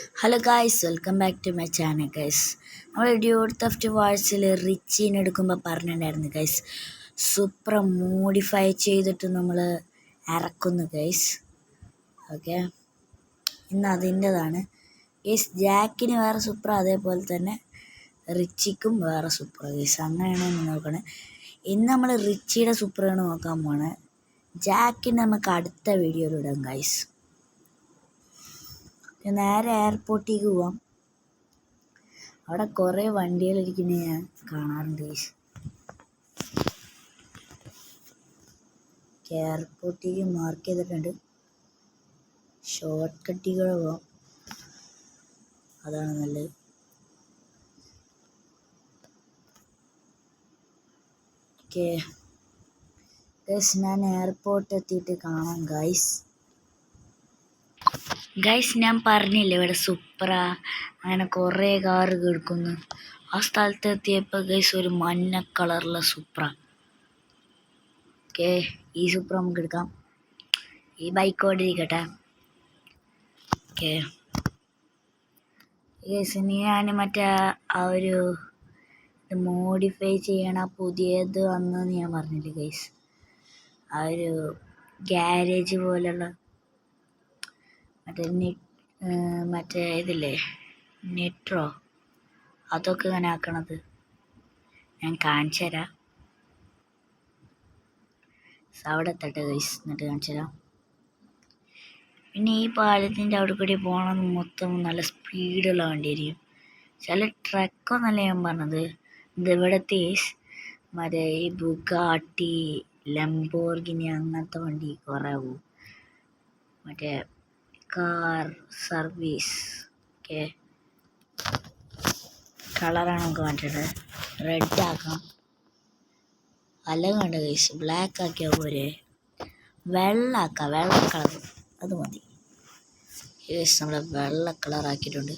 Hello guys, welcome back to my channel guys. നമ്മൾ dude theft വാഴ്സിൽ റിച്ചിനെ എടുക്കുമ്പോൾ പറഞ്ഞിട്ടുണ്ടായിരുന്നു ഗൈസ്, സൂപ്പർ മോഡിഫൈ ചെയ്തിട്ട് നമ്മൾ ഇറക്കുന്നു ഗൈസ്. ഓക്കെ, ഇന്ന് അതിൻ്റെതാണ് ഗൈസ്. ജാക്കിന് വേറെ സൂപ്പർ, അതേപോലെ തന്നെ റിച്ചിക്കും വേറെ സൂപ്പർ ഗൈസ്. അങ്ങനെയാണ് നോക്കണേ. ഇന്ന് നമ്മൾ റിച്ചിയുടെ സൂപ്പറാണ് നോക്കാൻ പോണേ. ജാക്കിന് നമുക്ക് അടുത്ത വീഡിയോയിലിടാം ഗൈസ്. നേരെ എയർപോർട്ടിലേക്ക് പോവാം. അവിടെ കുറേ വണ്ടികളിരിക്കുന്നത് ഞാൻ കാണാറുണ്ട് ഗൈസ്. എയർപോർട്ടിലേക്ക് മാർക്ക് ചെയ്തിട്ടുണ്ട്. ഷോർട്ട് കട്ടിലൂടെ പോവാം, അതാണ് നല്ലത്. ഓക്കെ ഗൈസ്, ഞാൻ എയർപോർട്ട് എത്തിയിട്ട് കാണാം ഗൈസ്. ഞാൻ പറഞ്ഞില്ലേ ഇവിടെ സൂപ്പറാ, അങ്ങനെ കുറേ കാറ് കിടക്കുന്നു. ആ സ്ഥലത്ത് എത്തിയപ്പോൾ ഗൈസ് ഒരു മഞ്ഞ കളറുള്ള സൂപ്പറാ. ഓക്കെ, ഈ സൂപ്പർ നമുക്ക് എടുക്കാം. ഈ ബൈക്ക് ഓടിയിരിക്കട്ടെ. ഓക്കെ ഗൈസ്, ഇനി ഞാൻ മറ്റേ ആ ഒരു മോഡിഫൈ ചെയ്യണ പുതിയത് വന്നെന്ന് ഞാൻ പറഞ്ഞില്ലേ ഗൈസ്, ആ ഒരു ഗ്യാരേജ് പോലുള്ള മറ്റേ ഇതില്ലേ നിട്രോ, അതൊക്കെ ഇങ്ങനെ ആക്കണത് ഞാൻ കാണിച്ചു തരാം. അവിടെ എത്തട്ടെ ഗൈസ്, എന്നിട്ട് കാണിച്ചു തരാം. പിന്നെ ഈ പാലത്തിൻ്റെ അവിടെ കൂടി പോകണം, മൊത്തം നല്ല സ്പീഡുള്ള വണ്ടിയായിരിക്കും. ചില ട്രക്കൊന്നല്ല ഞാൻ പറഞ്ഞത്, ഇതിവിടത്തെ മറ്റേ ഈ ബുഗാട്ടി, ലംബോർഗിനി അങ്ങനത്തെ വണ്ടി കുറേ പോകും. മറ്റേ കാർ സർവീസ്. ഓക്കെ, കളറാണ് നമുക്ക് മാറ്റേണ്ടത്. റെഡ് ആക്കാം. അല്ലെങ്കിൽ ഗൈസ് ബ്ലാക്ക് ആക്കിയാൽ പോരെ. വെള്ളാക്കാം, വെള്ള കളർ അത് മതി ഗൈസ്. നമ്മൾ വെള്ള കളറാക്കിയിട്ടുണ്ട്.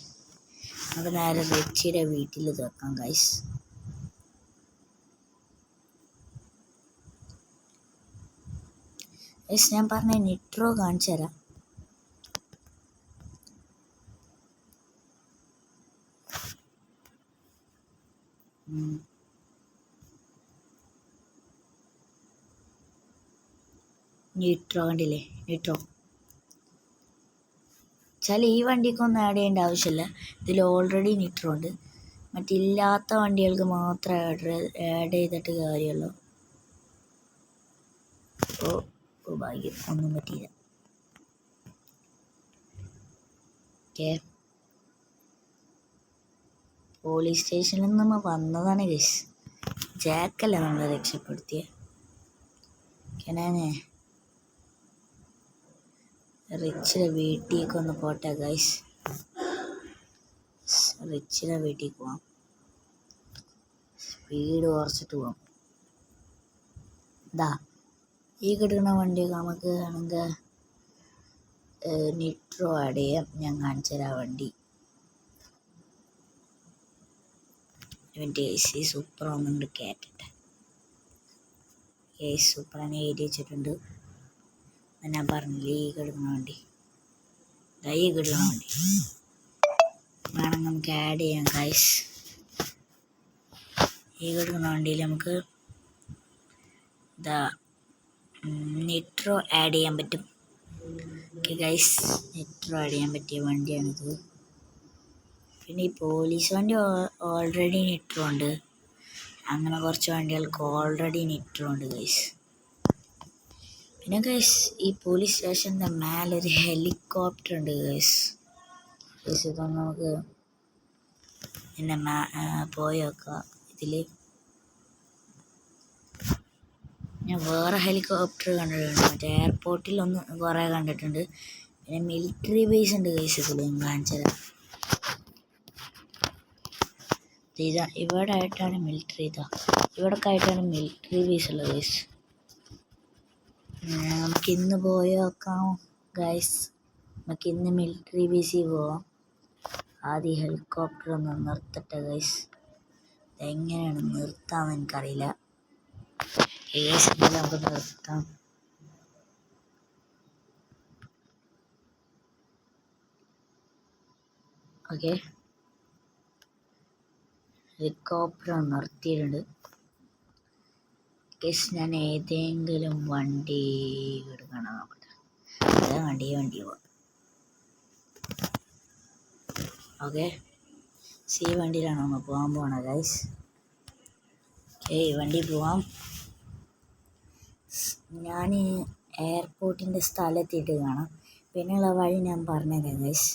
നമുക്ക് നേരെ റിച്ചിയുടെ വീട്ടിൽ തീർക്കാം ഗൈസ്. ഗൈസ്, ഞാൻ പറഞ്ഞ നിട്രോ കാണിച്ചു തരാം. നിട്രോ കണ്ടില്ലേ, നിട്രോ വെച്ചാൽ ഈ വണ്ടിക്കൊന്നും ആഡ് ചെയ്യേണ്ട ആവശ്യമില്ല. ഇതിൽ ഓൾറെഡി നിട്രോ ഉണ്ട്. മറ്റില്ലാത്ത വണ്ടികൾക്ക് മാത്രമേ ആഡ് ചെയ്തിട്ട് കാര്യമുള്ളൂ. അപ്പോൾ ഭാഗ്യം ഒന്നും പറ്റിയില്ല. ഓക്കെ, പോലീസ് സ്റ്റേഷനിൽ നിന്ന് നമ്മൾ വന്നതാണ് ഗൈസ്. ജാക്കല്ല നമ്മളെ രക്ഷപ്പെടുത്തിയത്. ഞാൻ റിച്ചിയുടെ വീട്ടിലേക്ക് ഒന്ന് പോട്ടെ ഗൈസ്. റിച്ചിയുടെ വീട്ടിലേക്ക് പോവാം. സ്പീഡ് കുറച്ചിട്ട് പോവാം. ഇതാ ഈ കിടക്കുന്ന വണ്ടിയൊക്കെ നമുക്ക് ആണെങ്കിൽ നിട്രോ ആഡ് ചെയ്യാം. ഞാൻ കാണിച്ചു തരാം വണ്ടി. ഈ സൂപ്പർ ഒന്നുകൊണ്ട് കയറ്റട്ടെ. സൂപ്പറാണ് എഴുതി വെച്ചിട്ടുണ്ട്. ഞാൻ പറഞ്ഞില്ലേ ഈ കിടക്കുന്ന വണ്ടി, ഈ കിടക്കുന്ന വണ്ടി വേണം നമുക്ക് ആഡ് ചെയ്യാം ഗൈസ്. ഈ കിടക്കുന്ന വണ്ടിയിൽ നമുക്ക് നിട്രോ ആഡ് ചെയ്യാൻ പറ്റും. ഓക്കെ ഗൈസ്, നിട്രോ ആഡ് ചെയ്യാൻ പറ്റിയ വണ്ടിയാണിത്. പിന്നെ ഈ പോലീസ് വണ്ടി ഓൾറെഡി നിട്രോ ഉണ്ട്. അങ്ങനെ കുറച്ച് വണ്ടികൾക്ക് ഓൾറെഡി നിട്രോ ഉണ്ട് ഗൈസ്. പിന്നെ ഗൈസ്, ഈ പോലീസ് സ്റ്റേഷൻ്റെ മേലൊരു ഹെലികോപ്റ്റർ ഉണ്ട് ഗൈസ്. ഇതൊന്ന് നമുക്ക് പിന്നെ പോയി നോക്കാം. ഇതിൽ ഞാൻ വേറെ ഹെലികോപ്റ്റർ കണ്ടിട്ടുണ്ട്. മറ്റേ എയർപോർട്ടിൽ ഒന്ന് കുറേ കണ്ടിട്ടുണ്ട്. പിന്നെ മിലിറ്ററി ബേസ് ഉണ്ട് ഗൈസ്. ഇതിൽ ഞാൻ കാണിച്ചു തരാം. ഇവിടെ ആയിട്ടാണ് മിലിറ്ററി, ഇവിടൊക്കെ ആയിട്ടാണ് മിലിറ്ററി ബേസ് ഉള്ളത് ഗൈസ്. നമുക്കിന്ന് പോയി നോക്കാം ഗൈസ്. നമുക്കിന്ന് മിലിറ്ററി ബേസിൽ പോവാം. ആദ്യം ഹെലികോപ്റ്റർ ഒന്ന് നിർത്തട്ടെ ഗൈസ്. എങ്ങനെയാണ് നിർത്താമെന്ന് എനിക്കറിയില്ല ഗൈസ്. എന്നാലും നമുക്ക് നിർത്താം. ഓക്കെ, ഹെലികോപ്റ്റർ നിർത്തിയിട്ടുണ്ട്. ഞാൻ ഏതെങ്കിലും വണ്ടി എടുക്കണം നോക്കട്ടെ. അതാ വണ്ടി പോവാം. ഓക്കെ, വണ്ടിയിലാണ് നമ്മൾ പോകാൻ പോകണം ഗൈസ്. വണ്ടി പോവാം. ഞാൻ എയർപോർട്ടിൻ്റെ സ്ഥലത്തിട്ട് കാണാം. പിന്നെയുള്ള വഴി ഞാൻ പറഞ്ഞുതരാം ഗൈസ്.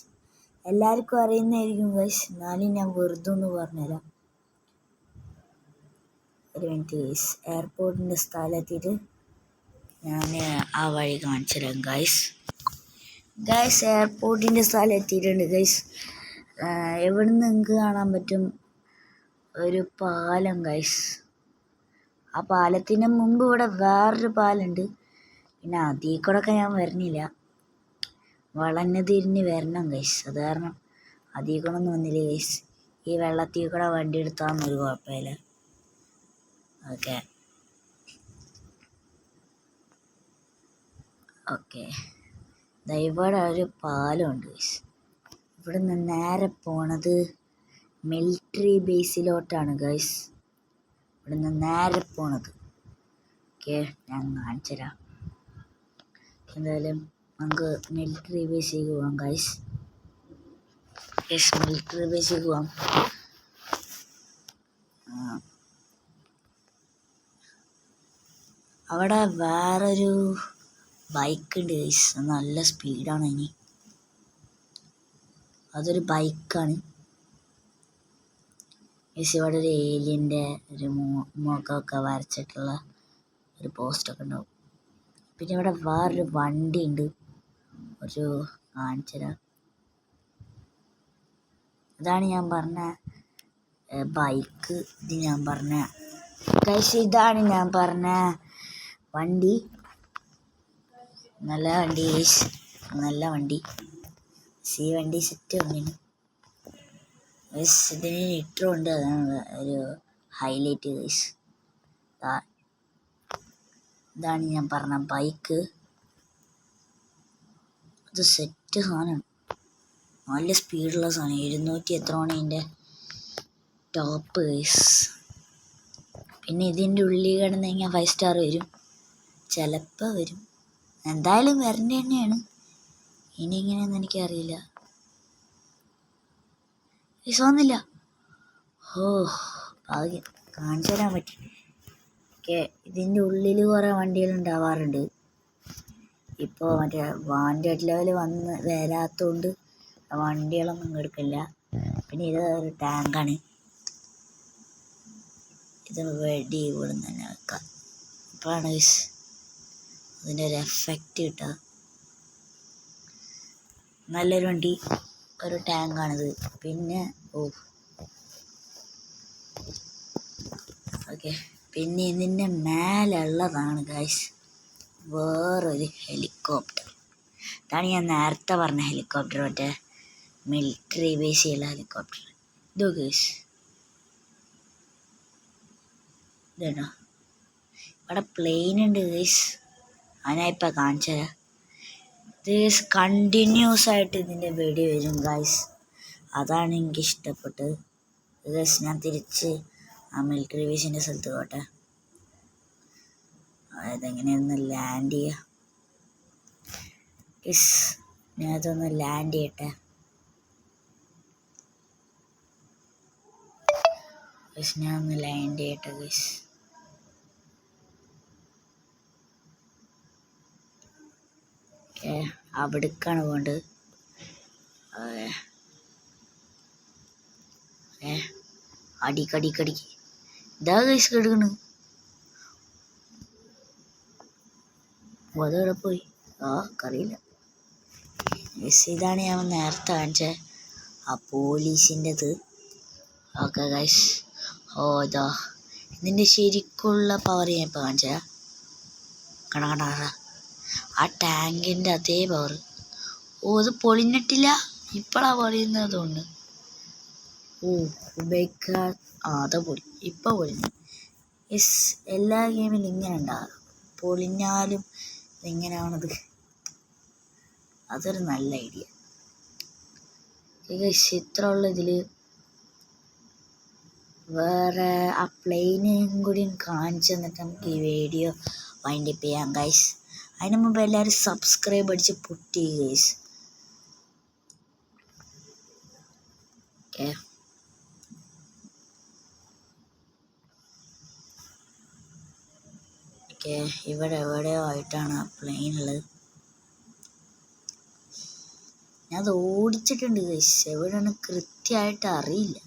എല്ലാവർക്കും അറിയുന്നതായിരിക്കും ഗൈസ്, എന്നാലും ഞാൻ വെറുതെ ഒന്ന് പറഞ്ഞുതരാം. ഒരു മിനിറ്റ് ഗൈസ്, എയർപോർട്ടിൻ്റെ സ്ഥലത്തിട്ട് ഞാൻ ആ വഴി കാണിച്ചു തരാം ഗൈസ്. എയർപോർട്ടിൻ്റെ സ്ഥലം എത്തിയിട്ടുണ്ട് ഗൈസ്. എവിടെ നിന്ന് നിങ്ങൾക്ക് കാണാൻ പറ്റും ഒരു പാലം ഗൈസ്. ആ പാലത്തിന് മുമ്പ് ഇവിടെ വേറൊരു പാലമുണ്ട്. പിന്നെ അതിൽ കൂടെ ഒക്കെ ഞാൻ വരണില്ല, വളഞ്ഞ് തിരിഞ്ഞ് വരണം ഗൈസ്. അത് കാരണം അതിൽ കൂടെ ഒന്നും വന്നില്ല ഗൈസ്. ഈ വെള്ളത്തിൽ കൂടെ വണ്ടി എടുത്താൽ ഒരു കുഴപ്പമില്ല. ഓക്കെ ഓക്കെ, ഇവിടെ ഒരു പാലമുണ്ട് ഗൈസ്. ഇവിടെ നിന്ന് നേരെ പോണത് മിലിറ്ററി ബേസിലോട്ടാണ് ഗൈസ്. ഇവിടെ നിന്ന് നേരെ പോണത്. ഓക്കെ, ഞാൻ കാണിച്ചു തരാം. എന്തായാലും നമുക്ക് മിലിറ്ററി ബേസിലേക്ക് പോവാം ഗൈസ്. മിലിറ്ററി ബേസിലേക്ക് പോവാം. അവിടെ വേറൊരു ബൈക്ക് ഉണ്ട് ഗൈസ്, നല്ല സ്പീഡാണ്. ഇനി അതൊരു ബൈക്കാണ് ഗൈസ്. ഇവിടെ ഒരു ഏലിയൻ്റെ ഒരു മുഖമൊക്കെ വരച്ചിട്ടുള്ള ഒരു പോസ്റ്റൊക്കെ ഉണ്ടാവും. പിന്നെ ഇവിടെ വേറൊരു വണ്ടി ഉണ്ട്, ഒരു കാണിച്ചുതരാം. ഇതാണ് ഞാൻ പറഞ്ഞ ബൈക്ക്. ഇത് ഞാൻ പറഞ്ഞ ഗൈസ്, ഇതാണ് ഞാൻ പറഞ്ഞ വണ്ടി. നല്ല വണ്ടി ഗൈസ്, നല്ല വണ്ടി. വണ്ടി സെറ്റ് വണ്ടിയാണ് ഗൈസ്. ഇതിന് ലിറ്റർ ഉണ്ട്, അതാണ് ഒരു ഹൈലൈറ്റ് ഗൈസ്. ഇതാണ് ഞാൻ പറഞ്ഞ ബൈക്ക്. ഇത് സെറ്റ് സാധനമാണ്, നല്ല സ്പീഡുള്ള സാധനം. 200 എത്രയാണ് ഇതിൻ്റെ ടോപ്പ് ഗൈസ്. പിന്നെ ഇതിൻ്റെ ഉള്ളിൽ കിടന്ന് കഴിഞ്ഞാൽ 5 സ്റ്റാർ വരും, ചിലപ്പോൾ വരും. എന്തായാലും വരേണ്ട തന്നെയാണ്. ഇനി എങ്ങനെയാണെന്ന് എനിക്കറിയില്ല. വന്നില്ല. ഭാഗ്യം, കാണിച്ചു തരാൻ പറ്റി. ഓക്കെ, ഇതിൻ്റെ ഉള്ളിൽ കുറേ വണ്ടികൾ ഉണ്ടാവാറുണ്ട്. ഇപ്പോൾ മറ്റേ വാൻഡഡ് ലെവൽ വരാത്തതുകൊണ്ട് വണ്ടികളൊന്നും എടുക്കില്ല. പിന്നെ ഇത് ഒരു ടാങ്കാണ്, ഇത് വെടി ഇവിടെ നിന്ന് തന്നെ വെക്കാം. ഇപ്പോഴാണ് അതിൻ്റെ ഒരു എഫക്റ്റ് കിട്ടുക. നല്ലൊരു വണ്ടി, ഒരു ടാങ്കാണിത്. പിന്നെ ഓക്കെ, പിന്നെ ഇതിൻ്റെ മേലുള്ളതാണ് ഗൈസ് വേറൊരു ഹെലികോപ്റ്റർ. ഇതാണ് ഞാൻ നേരത്തെ പറഞ്ഞ ഹെലികോപ്റ്റർ, മറ്റേ മിലിറ്ററി ബേസിലുള്ള ഹെലികോപ്റ്റർ. ഇത് ഗൈസ്, ഇതാണോ? ഇവിടെ പ്ലെയിൻ ഉണ്ട് ഗൈസ്, ഞാനിപ്പോൾ കാണിച്ചു തരാം. ഇത് കണ്ടിന്യൂസ് ആയിട്ട് ഇതിൻ്റെ വീഡിയോ വരും ഗൈസ്, അതാണ് എനിക്ക് ഇഷ്ടപ്പെട്ടത് ഗൈസ്. ഞാൻ തിരിച്ച് ആ മിലിറ്ററി ബേസിൻ്റെ സ്ഥലത്ത് പോട്ടെ. അതായത് എങ്ങനെയൊന്ന് ലാൻഡ് ചെയ്യുക ഗൈസ്. ഞാൻ അതൊന്ന് ലാൻഡ് ചെയ്യട്ടെ ഗൈസ്. ഞാൻ ഒന്ന് ലാൻഡ് ചെയ്യട്ടെ ഗൈസ്. അവിടേക്കാണ് പോകേണ്ടത്. അടിക്കടിക്കടിക്ക് ഇതാ ഗൈസ് കിടക്കണ്. അതെവിടെ പോയി? അറിയില്ല ഗൈസ്. ഇതാണ് ഞാൻ നേരത്തെ കാണിച്ച ആ പോലീസിൻ്റെത്. ഓക്കെ ഗൈസ്, ഇതാ ഇതിൻ്റെ ശരിക്കുള്ള പവർ ഞാൻ ഇപ്പോൾ കാണിച്ച കണ ആ ടാങ്കിൻ്റെ അതേ പവർ. ഇത് പൊളിഞ്ഞിട്ടില്ല, ഇപ്പോഴാണ് പൊളിയുന്നതുകൊണ്ട്. ഉപയോഗിക്കാൻ അത് പൊളി, ഇപ്പോൾ പൊളിഞ്ഞു. എല്ലാ ഗെയിമിലും ഇങ്ങനെ ഉണ്ടാകാറ്, പൊളിഞ്ഞാലും ഇങ്ങനെയാണത്. അതൊരു നല്ല ഐഡിയ ഇത്ര ഉള്ള ഇതിൽ വേറെ ആ പ്ലെയിനും കൂടി കാണിച്ചു തന്നിട്ട് നമുക്ക് ഈ വീഡിയോ വൈൻഡപ്പ് ചെയ്യാം ഗൈസ്. അതിന് മുമ്പ് എല്ലാവരും സബ്സ്ക്രൈബ് അടിച്ച് പൊട്ടി ഗൈസ്. ഓക്കെ ഇവിടെ എവിടെയോ ആയിട്ടാണ് ആ പ്ലെയിൻ ഉള്ളത്. ഞാൻ അത് ഓടിച്ചിട്ടുണ്ട് ഗൈസ്, എവിടെയാണ് കൃത്യമായിട്ട് അറിയില്ല.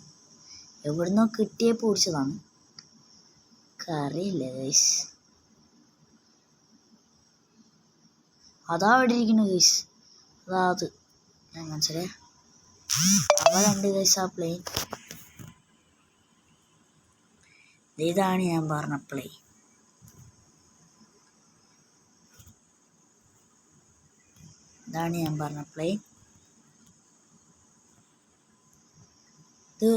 എവിടുന്നോ കിട്ടിയപ്പോൾ ഓടിച്ചതാണ്, അറിയില്ല ഗൈസ്. അതാ അവിടെ ഇരിക്കുന്നു ഗൈസ്, അതാ അത് ഞാൻ മനസ്സിലായി. അവിടെ ഉണ്ട് ഗൈസ് ആ പ്ലെയിൻ. ഇതാണ് ഞാൻ പറഞ്ഞ പ്ലെയിൻ. ഇതാണ് ഞാൻ പറഞ്ഞ പ്ലെയിൻ. ഇത്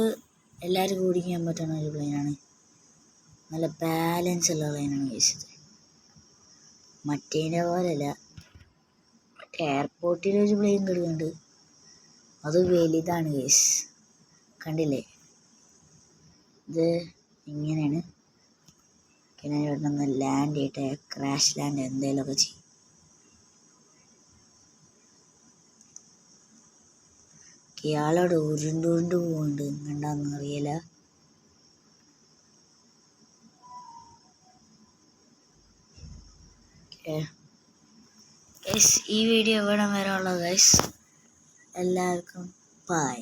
എല്ലാവരും ഓടിക്കാൻ പറ്റുന്ന ഒരു പ്ലെയിനാണ്. നല്ല ബാലൻസ് ഉള്ള പ്ലെയിനാണ് ഗൈസ്. ഇത് മറ്റേതിൻ്റെ പോലെയല്ല. മറ്റേ എയർപോർട്ടിൽ ഒരു പ്ലെയിൻ കിടക്കുന്നുണ്ട്, അത് വലുതാണ് ഗൈസ്, കണ്ടില്ലേ? ഇത് ഇങ്ങനെയാണ്. പിന്നെ ഇവിടെ നിന്ന് ലാൻഡ് ചെയ്തിട്ട് ക്രാഷ് ലാൻഡ് എന്തെങ്കിലുമൊക്കെ ചെയ്യും. ഇയാളോട് ഉരുണ്ട് പോകുന്നുണ്ട്, കണ്ടാന്ന് അറിയില്ല. ഗൈസ് ഈ വീഡിയോ ഇവിടെ വരെ ഉള്ളത് ഗൈസ്. എല്ലാവർക്കും ബൈ.